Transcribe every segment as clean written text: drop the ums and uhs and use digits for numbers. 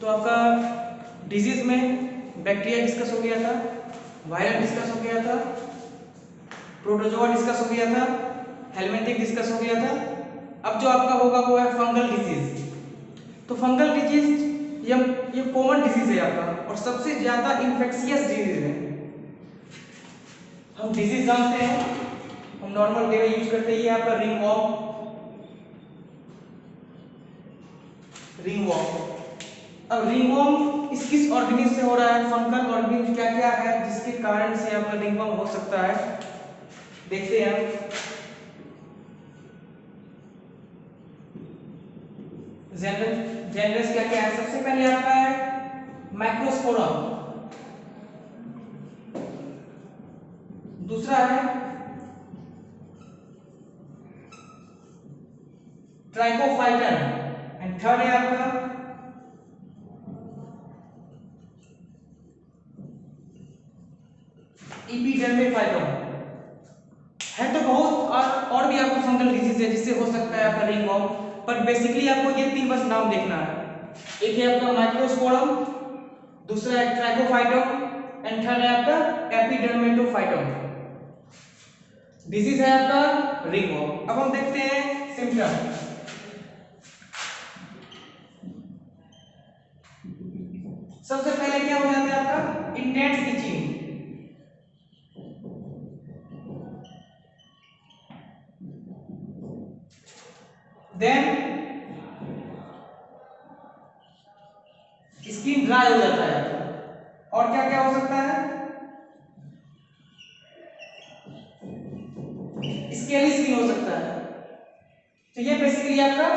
आपका डिजीज में bacteria discuss हो गया था, वायरल डिस्कस हो गया था, प्रोटोजोआ डिस्कस हो गया था, हेलमिंथिक डिस्कस हो गया था। अब जो आपका होगा वो है फंगल डिजीज। तो फंगल डिजीज ये कॉमन डिजीज है आपका और सबसे ज्यादा इन्फेक्शियस डिजीज है। हम डिजीज जानते हैं, हम नॉर्मल डे में यूज करते हैं, ये आपका रिंगवॉर्म। अब रिंगवॉर्म किस ऑर्गेनिज्म से हो रहा है, फंगल ऑर्गेनिज्म क्या क्या है जिसके कारण से आपका रिंगवॉर्म हो सकता है, देखते हैं हम। जेनरस क्या क्या है, सबसे पहले आपका है माइक्रोस्पोरम, दूसरा है ट्राइकोफाइटन एंड थर्ड है आपका इपिडर्मिफाइटम। है तो बहुत और भी आपको फंगल डिजीज है जिससे हो सकता है आपका रिंगवॉर्म, पर बेसिकली आपको ये तीन बस नाम देखना है। एक है आपका माइक्रोस्पोरम, दूसरा है ट्राइकोफाइटम एंड थर्ड है आपका एपिडर्मेटोफाइटम। डिजीज है आपका रिंगवॉर्म। अब हम देखते हैं सिम्टम। सबसे पहले क्या हो जाता है आपका intense itching, then skin dry हो जाता है, और क्या क्या हो सकता है, स्केली स्किन हो सकता है। तो ये बेसिकली आपका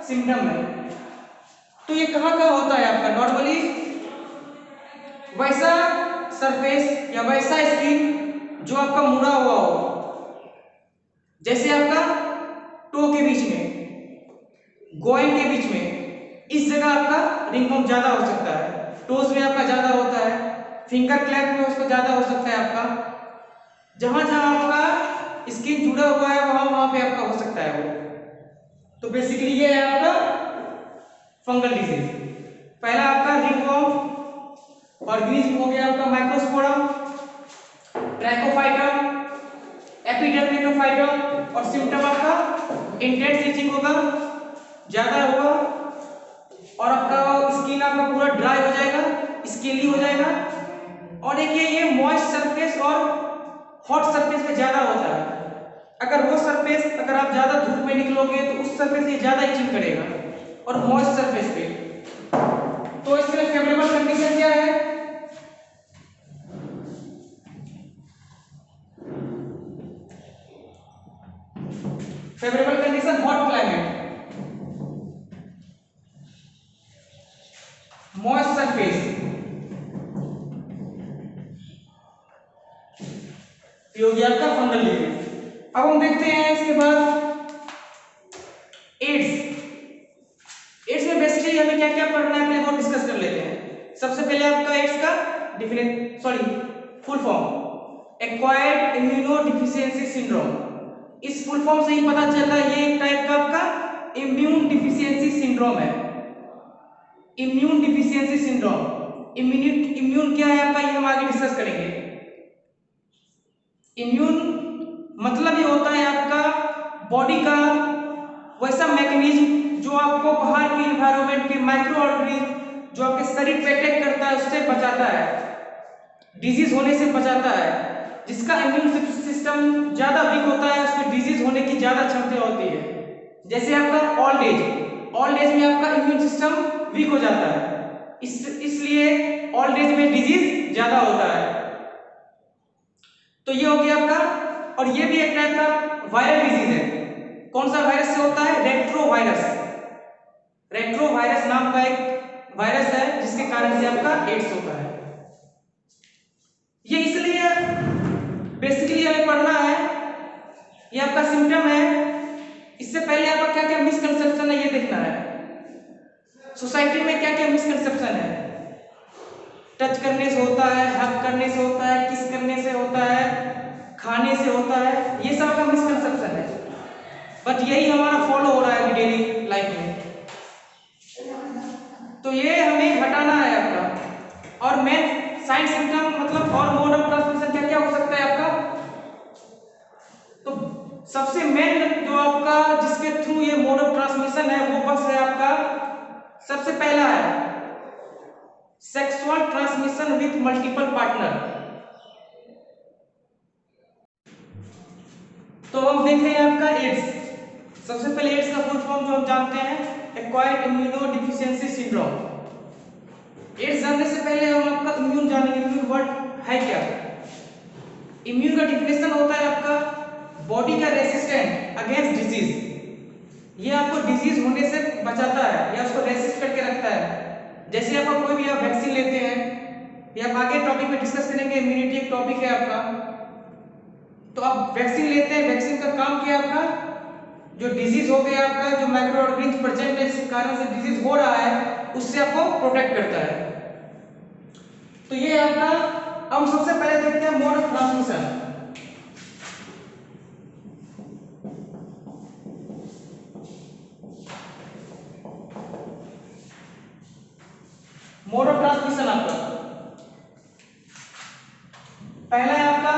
सिम्टम है। तो ये कहां कहां होता है आपका, नॉर्मली वैसा सरफेस या वैसा स्किन जो आपका मुड़ा हुआ हो, जैसे आपका टो के बीच में, गोइन के बीच में, इस जगह आपका रिंगवॉर्म ज्यादा हो सकता है। टोज में आपका ज्यादा होता है, फिंगर क्लैप में उसको ज्यादा हो सकता है आपका। जहां जहां आपका स्किन जुड़ा हुआ है वहां वहां पे आपका हो सकता है वो। तो बेसिकली ये है आपका फंगल डिजीज। पहला आपका रिंगवॉर्म ऑर्गेनिज्म हो गया आपका माइक्रोस्पोरम, ट्रैकोफाइटम, एपिडर्मेटोफाइटम, और सिम्टम आपका इंटेंस इचिंग होगा, ज्यादा होगा, और आपका स्किन आपका पूरा ड्राई हो जाएगा, स्केली हो जाएगा। और देखिए ये मॉइस्ट सरफेस और हॉट सरफेस पे ज्यादा होता है। अगर वो सरफेस, अगर आप ज्यादा धूप में निकलोगे तो उस सरफेस से ज्यादा इचिंग करेगा, और मॉइस्ट सरफेस पे। तो इसके लिए फेवरेबल कंडीशन क्या है, favourable condition hot climate, moist surface, ये हो गया आपका फंगल डिजीज। अब हम देखते हैं इसके बाद एड्स। एड्स में बेसिकली हमें क्या क्या पढ़ना है, पहले वो डिस्कस कर लेते हैं। सबसे पहले आपका एड्स का full form, acquired immuno deficiency syndrome. इस फुल फॉर्म से ही पता चलता है ये एक टाइप का आपका इम्यून डिफिशियंसी सिंड्रोम है। इम्यून डिफिशियंसी सिंड्रोम, इम्यून क्या है आपका, ये हम आगे डिस्कस करेंगे। इम्यून मतलब ये होता है आपका बॉडी का वैसा मैकेनिज्म जो आपको बाहर के इन्वायरमेंट के माइक्रो ऑर्गेनिज्म जो आपके शरीर पे अटैक करता है उससे बचाता है, डिजीज होने से बचाता है। जिसका इम्यून सिस्टम ज्यादा वीक होता है उसमें डिजीज होने की ज्यादा क्षमता होती है। जैसे आपका ओल्ड एज में आपका इम्यून सिस्टम वीक हो जाता है, इसलिए ओल्ड एज में डिजीज ज्यादा होता है। तो ये हो गया आपका, और ये भी एक टाइप का वायरल डिजीज है। कौन सा वायरस से होता है, रेट्रोवायरस। रेट्रोवायरस नाम का एक वायरस है जिसके कारण से आपका एड्स होता है। ये इसलिए बेसिकली हमें पढ़ना है, ये आपका सिम्टम है। इससे पहले आपका क्या क्या मिसकंसेप्शन है ये देखना है। सोसाइटी में क्या क्या मिसकंसेप्शन है, टच करने से होता है, हग करने से होता है, किस करने से होता है, खाने से होता है, ये सब का मिसकंसेप्शन है। बट यही हमारा फॉलो हो रहा है डेली लाइफ में। तो ये हमें हटाना सबसे मेन जो आपका जिसके थ्रू ये मोड ऑफ ट्रांसमिशन है वो बस है आपका, सबसे पहला है sexual transmission with multiple partner. तो हम देख रहे हैं आपका एड्स। सबसे पहले एड्स का फुल फॉर्म जो हम जानते हैं, एक्वायर्ड इम्यूनोडेफिशिएंसी सिंड्रोम। एड्स जानने से पहले हम आपका इम्यून जानेंगे। इम्यून वर्ड है क्या? इम्यून का डिफिनेशन होता है आपका बॉडी का रेसिस्टेंट अगेंस्ट डिजीज। ये आपको डिजीज होने से बचाता है या उसको रेसिस्ट करके रखता है। जैसे आपका कोई भी आप वैक्सीन लेते हैं, या आप आगे टॉपिक में डिस्कस करेंगे, इम्यूनिटी एक टॉपिक है आपका। तो आप वैक्सीन लेते हैं, वैक्सीन का काम क्या है आपका, जो डिजीज हो गया आपका, जो माइक्रो ऑर्गेनिज्म प्रेजेंट है इस कारण से डिजीज हो रहा है, उससे आपको प्रोटेक्ट करता है। तो ये आपका, हम सबसे पहले देखते हैं mode of transmission. Mode of transmission आपका पहला है आपका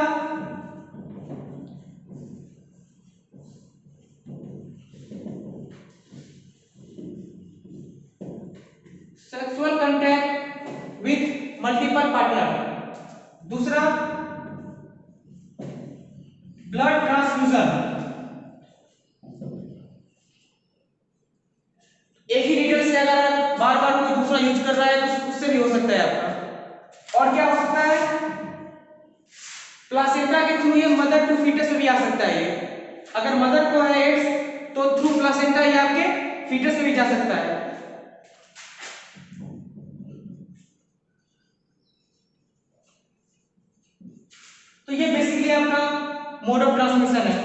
sexual contact with multiple partner. दूसरा ब्लड ट्रांसफ्यूजन, एक ही नीडल से अगर बार बार कोई दूसरा यूज कर रहा है तो उससे भी हो सकता है आपका। और क्या हो सकता है, प्लासेंटा के थ्रू ये मदर टू फीटस में भी आ सकता है। ये अगर मदर को है एड्स तो थ्रू प्लासेंटा ये आपके फीटस में भी जा सकता है। तो ये बेसिकली आपका मोड ऑफ ट्रांसमिशन है।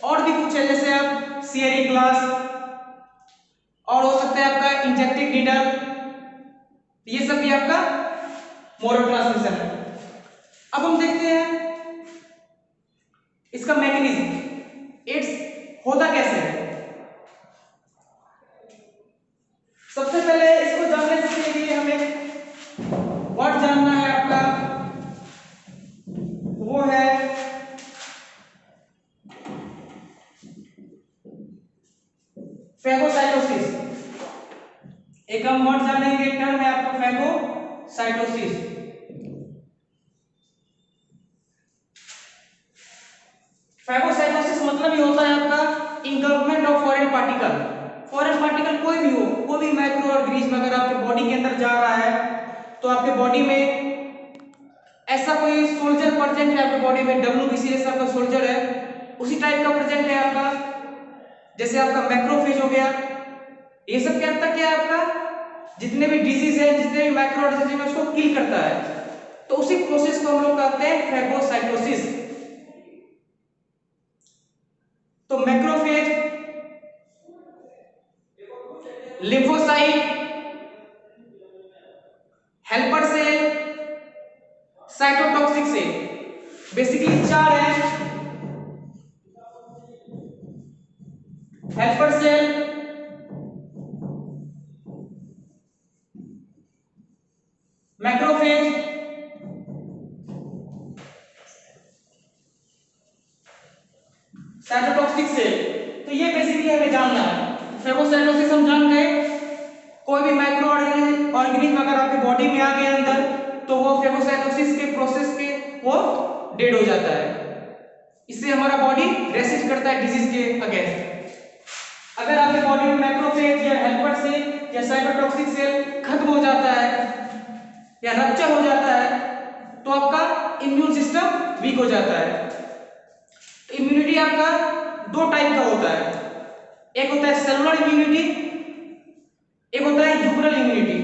और भी कुछ है, जैसे आप सीएरी ग्लास, और हो सकता है आपका इंजेक्टिव नीडल, ये सब भी आपका मोड ऑफ ट्रांसमिशन है। अब हम देखते हैं इसका मैकेनिज्म, एड्स होता कैसे है। सबसे पहले इसको जानने के लिए हमें वर्ड जानना है आपका, वो है फैगोसाइटोसिस। एक हम वर्ड जानेंगे, टर्म है आपका फैगोसाइटोसिस। फैगोसाइटोसिस मतलब ये होता है आपका engulfment of foreign particle. Foreign particle कोई भी हो, कोई भी माइक्रो ऑर्गेनिज्म अगर आपके बॉडी के अंदर जा रहा है तो आपके बॉडी में ऐसा कोई सोल्जर प्रेजेंट है, आपके बॉडी में डब्ल्यूबीसी जैसा आपका सोल्जर है, उसी टाइप का प्रेजेंट है आपका। जैसे आपका मैक्रोफेज हो गया, ये सब क्या करता है आपका, जितने भी डिजीज है, जितने भी माइक्रो ऑर्गेनिज्म है उसको किल करता है। तो उसी प्रोसेस को हम लोग कहते हैं फैगोसाइटोसिस। तो macrophage, lymphocyte, helper cell, cytotoxic cell, basically चार है। Helper cell, macrophage, cytotoxic cell. तो ये बेसिकली हमें जानना है। फैगोसाइटोसिस हम जान गए, कोई भी माइक्रो ऑर्गेनिज्म अगर आपकी बॉडी में आ गया अंदर तो वो फैगोसाइटोसिस के प्रोसेस के वो डेड हो जाता है। इससे हमारा बॉडी रेसिस्ट करता है डिजीज के अगेंस्ट। अगर आपकी बॉडी में मैक्रोफेज या हेल्पर सेल या साइटोटॉक्सिक सेल खत्म हो जाता है या रप्चर हो जाता है तो आपका इम्यून सिस्टम वीक हो जाता है। तो इम्यूनिटी आपका दो टाइप का होता है, एक होता है सेलुलर इम्यूनिटी, एक होता है ह्यूमरल इम्यूनिटी।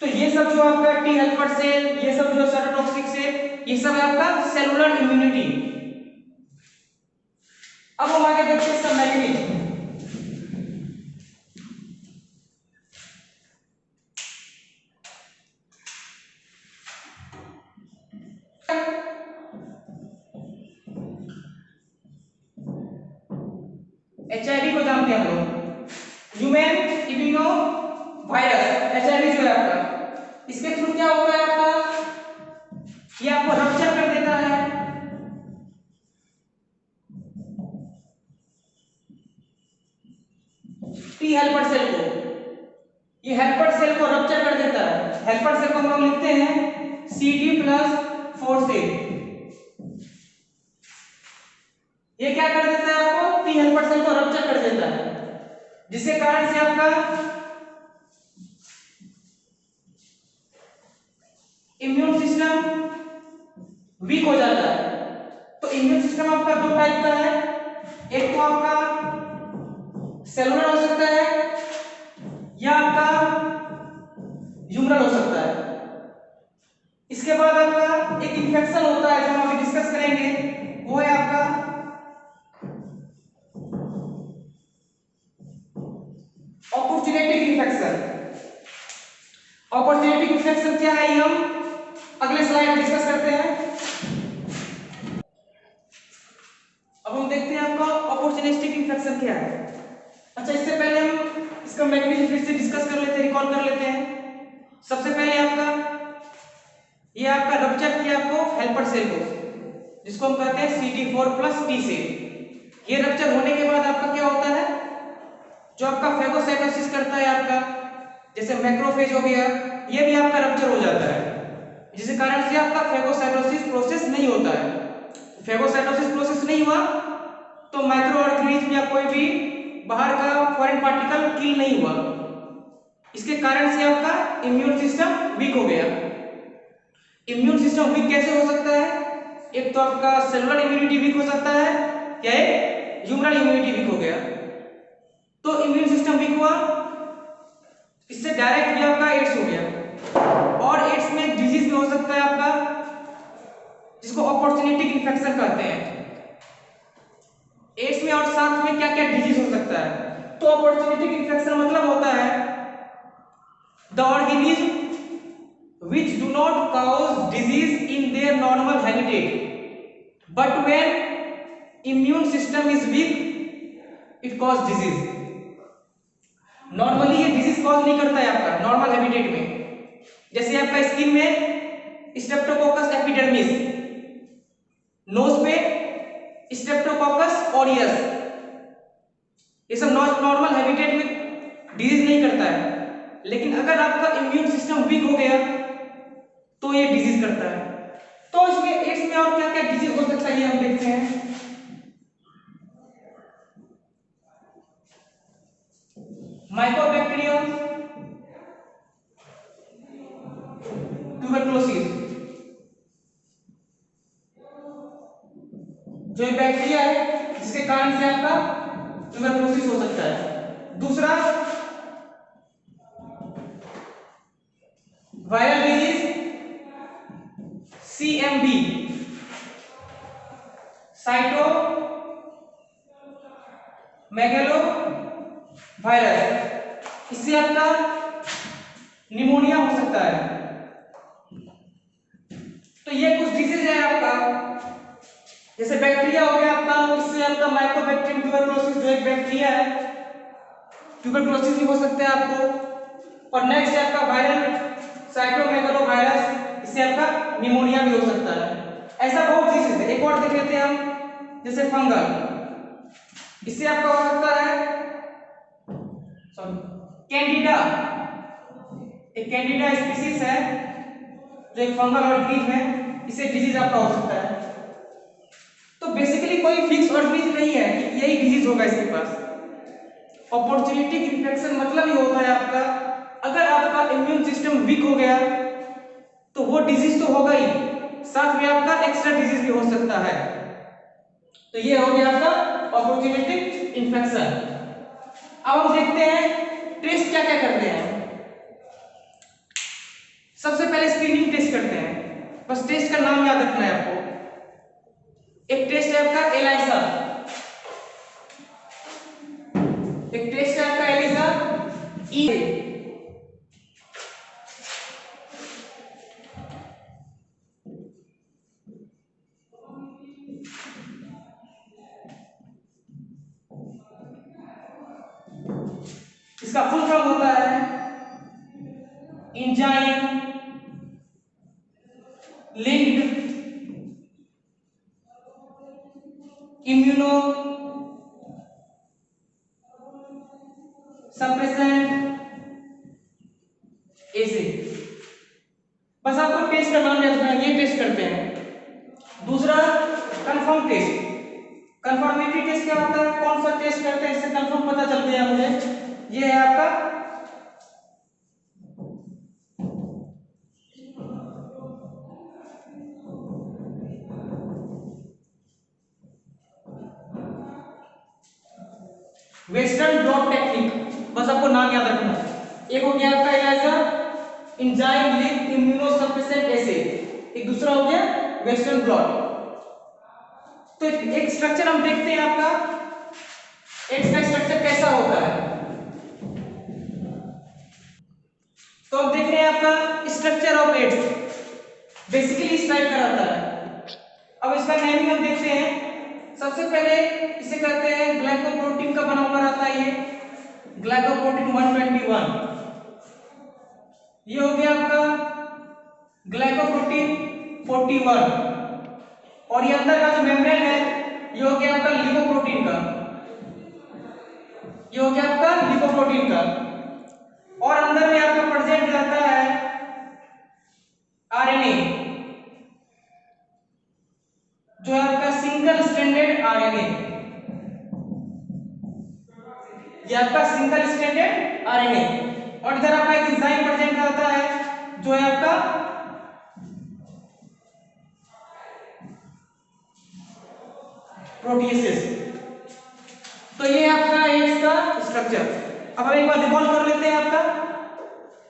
तो ये सब जो आपका टी हेल्पर सेल, ये सब जो साइटोटॉक्सिक सेल, ये सब है आपका सेलुलर इम्यूनिटी। अब हम आगे देखते हैं इसका मैकेनिज्म। एचआईवी को जानते हैं हम लोग, ह्यूमन इम्यूनो वायरस। एचआईवी जो है आपका, इसके थ्रू क्या होता है आपका, ये आपको रप्चर कर देता है, टी हेल्पर सेल को, ये हेल्पर सेल को रप्चर कर देता है। हेल्पर सेल को हम लोग लिखते हैं Cd+4 से। ये क्या कर देता है आपको, टी हेल्पर सेल को रप्चर कर देता है, जिसके कारण से आपका इम्यून सिस्टम वीक हो जाता है। तो इम्यून सिस्टम आपका दो टाइप का है, एक तो आपका सेलुलर हो सकता है या आपका ह्यूमरल हो सकता है। इसके बाद आपका एक इन्फेक्शन होता है जो हम अभी डिस्कस करेंगे, वो है आपका अपॉर्चुनिस्टिक इन्फेक्शन। अपॉर्चुनिस्टिक इन्फेक्शन क्या है, ये हम अगले स्लाइड में डिस्कस करते हैं। अब हम देखते हैं आपका अपॉर्चुनिस्टिक इन्फेक्शन क्या है। अच्छा, इससे पहले हम इसका मैकेनिज्म फिर से डिस्कस कर लेते हैं, रिकॉल कर लेते हैं। सबसे पहले ये आपका रप्चर किया आपको हेल्पर सेल को, जिसको हम कहते हैं CD4+T से। ये रप्चर होने के बाद आपका क्या होता है, जो आपका फेगोसाइटोसिस करता है आपका, जैसे मैक्रोफेज हो गया, ये भी आपका रप्चर हो जाता है, जिसके कारण से आपका फेगोसाइटोसिस प्रोसेस नहीं होता है। फेगोसाइटोसिस प्रोसेस नहीं हुआ तो माइक्रो ऑर्गेनिज्म या कोई भी बाहर का फॉरेन पार्टिकल किल नहीं हुआ। इसके कारण से आपका इम्यून सिस्टम वीक हो गया। इम्यून सिस्टम वीक कैसे हो सकता है, एक तो आपका सेलुलर इम्यूनिटी वीक हो सकता है या एक ह्यूमरल इम्यूनिटी वीक हो गया। तो इम्यून सिस्टम वीक हुआ, इससे डायरेक्ट भी आपका एड्स हो गया। और एड्स में एक डिजीज भी हो सकता है आपका, जिसको अपॉर्चुनिस्टिक इन्फेक्शन कहते हैं। एड्स में और साथ में क्या क्या डिजीज हो सकता है, तो अपॉर्चुनिस्टिक इन्फेक्शन मतलब होता है the organism which do not cause disease in their normal habitat, but when immune system is weak it cause disease। Normally ये डिजीज कॉज नहीं करता है आपका नॉर्मल हैबिटेट में, जैसे आपका स्किन में स्ट्रेप्टोकोकस एपिडर्मिस, नोज पे स्ट्रेप्टोकोकस ऑरियस, ये सब नॉर्मल हैबिटेट में डिजीज नहीं करता है। लेकिन अगर आपका इम्यून सिस्टम वीक हो गया तो ये डिजीज करता है। तो इसमें एड्स में और क्या क्या डिजीज हो सकता है ये हम देखते हैं। माइकोबैक्टीरियम ट्यूबरकुलोसिस, जो एक बैक्टीरिया है जिसके कारण से आपका ट्यूबरकुलोसिस हो सकता है। दूसरा viral disease CMV, cytomegalovirus, इससे आपका निमोनिया हो सकता है। तो ये कुछ डिजीज है आपका, जैसे बैक्टीरिया हो गया आपका, इससे आपका माइकोबैक्टीरियम ट्यूबरकुलोसिस जो एक बैक्टीरिया है, ट्यूबरकुलोसिस भी हो सकता है आपको। और नेक्स्ट है आपका वायरल साइटोमेगालो वायरस, इससे आपका निमोनिया भी हो सकता है। ऐसा बहुत डिजीज है। एक और देख लेते हैं हम, जैसे फंगल, इससे आपका हो सकता है कैंडिडा, एक कैंडिडा स्पीसीज है जो एक फंगल ऑर्गेनिज्म है, इससे डिजीज आपका हो सकता है। तो बेसिकली कोई फिक्स ऑर्गेनिज्म नहीं है कि यही डिजीज होगा इसके पास। अपॉर्चुनिस्टिक इन्फेक्शन मतलब ये होता है आपका, अगर आपका इम्यून सिस्टम वीक हो गया तो वो डिजीज तो होगा ही, साथ में आपका एक्स्ट्रा डिजीज भी हो सकता है। तो ये हो गया आपका अपॉर्चुनिस्टिक इन्फेक्शन। अब हम देखते हैं टेस्ट क्या क्या करते हैं। सबसे पहले स्क्रीनिंग टेस्ट करते हैं, बस टेस्ट का नाम याद रखना है आपको। एक टेस्ट है आपका एलाइसा, एक टेस्ट है आपका एलिसा ई, इसका फुल फॉर्म होता है एंजाइम लिंक्ड इम्यूनो सप्रेसेंट एसे। बस आपको टेस्ट का नाम याद रखना, ये टेस्ट करते हैं। दूसरा कंफर्म टेस्ट। कंफर्मेटरी टेस्ट क्या होता है, कौन सा टेस्ट करते हैं इससे कंफर्म पता चल गया मुझे, ये है आपका वेस्टर्न ब्लॉट टेक्निक। बस आपको नाम याद रखना है। एक हो गया आपका एलिजा एंजाइम लिंक इम्यूनोसप्रेसेंट एसे, एक दूसरा हो गया वेस्टर्न ब्लॉट। तो एक स्ट्रक्चर हम देखते हैं आपका एड्स का स्ट्रक्चर कैसा होता है। तो अब देख रहे हैं आपका स्ट्रक्चर ऑफ एड्स बेसिकली इस टाइप का रहता है। अब इसका नेमिंग हम देखते हैं। सबसे पहले इसे कहते हैं ग्लाइकोप्रोटीन का बना हुआ रहता है, ये ग्लाइकोप्रोटीन 121। ये हो गया आपका ग्लाइकोप्रोटीन 41 और ये अंदर का जो मेम्ब्रेन है ये हो गया आपका लिपोप्रोटीन का, ये हो गया आपका लिपोप्रोटीन का। और अंदर में आपका प्रेजेंट रहता है आरएनए, जो है आपका सिंगल स्ट्रैंडेड आरएनए, ये आपका सिंगल स्ट्रैंडेड आरएनए। और इधर आपका एक एंजाइम प्रेजेंट रहता है जो है आपका प्रोटिएसेस। तो ये आपका एड्स का स्ट्रक्चर। अब हम एक बार रिकॉल कर लेते हैं। आपका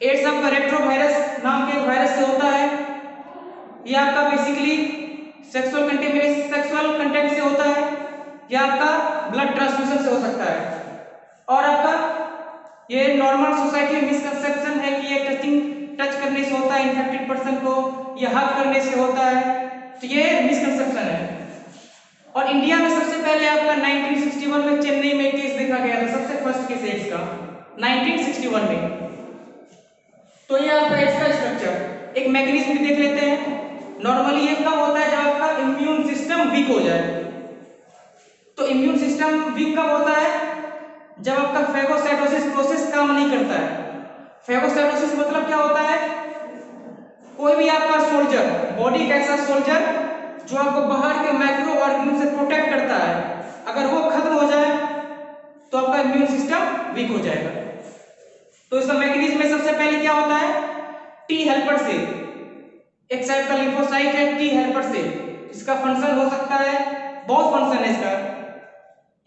एड्स आपका रेट्रोवायरस नाम के वायरस से होता है। ये आपका बेसिकली सेक्सुअल कंटेक्ट से होता है, या आपका ब्लड ट्रांसफ्यूजन से हो सकता है। और आपका ये नॉर्मल सोसाइटी में मिसकंसेप्शन है कि ये टच करने से होता है इन्फेक्टेड पर्सन को, या हग करने से होता है, तो ये मिसकंसेप्शन है। और इंडिया में सबसे पहले आपका 1961 में चेन्नई में केस देखा गया था, सबसे फर्स्ट केस एड्स का 1961 में। तो ये आपका एड्स का स्ट्रक्चर। एक मैकेनिज्म भी देख लेते हैं। नॉर्मली ये कब होता है, जब आपका इम्यून सिस्टम वीक हो जाए। तो इम्यून सिस्टम वीक कब होता है, जब आपका फेगोसाइटोसिस प्रोसेस काम नहीं करता है। फेगोसाइटोसिस मतलब क्या होता है, कोई भी आपका सोल्जर, बॉडी का ऐसा सोल्जर जो आपको बाहर के माइक्रो ऑर्गेनिज्म से प्रोटेक्ट करता है, अगर वो खत्म हो जाए तो आपका इम्यून सिस्टम वीक हो जाएगा। तो इसका मैकेनिज्म में सबसे पहले क्या होता है, टी हेल्पर से, एक साइड का लिम्फोसाइट है टी हेल्पर से, इसका फंक्शन हो सकता है, बहुत फंक्शन है इसका।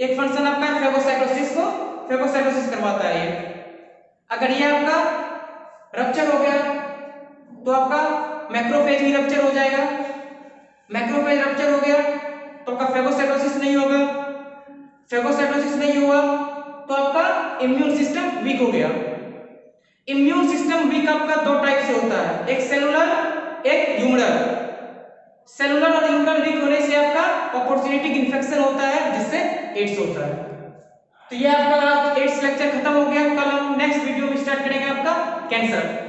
एक फंक्शन आपका फेगोसाइटोसिस को फेगोसाइटोसिस करवाता है ये। अगर ये आपका रप्चर हो गया तो आपका मैक्रोफेज भी रप्चर हो जाएगा। मैक्रोफेज रप्चर हो गया तो आपका फेगोसाइटोसिस नहीं होगा। फेगोसाइटोसिस नहीं हुआ तो आपका इम्यून सिस्टम वीक हो गया। इम्यून सिस्टम वीक आपका दो टाइप से होता है, एक सेलुलर, एक ह्यूमरल। सेलुलर और ह्यूमरल वीक होने से आपका अपॉर्चुनिटी इन्फेक्शन होता है, जिससे एड्स होता है। तो ये आपका एड्स लेक्चर खत्म हो गया। कल हम नेक्स्ट वीडियो में स्टार्ट करेंगे आपका कैंसर।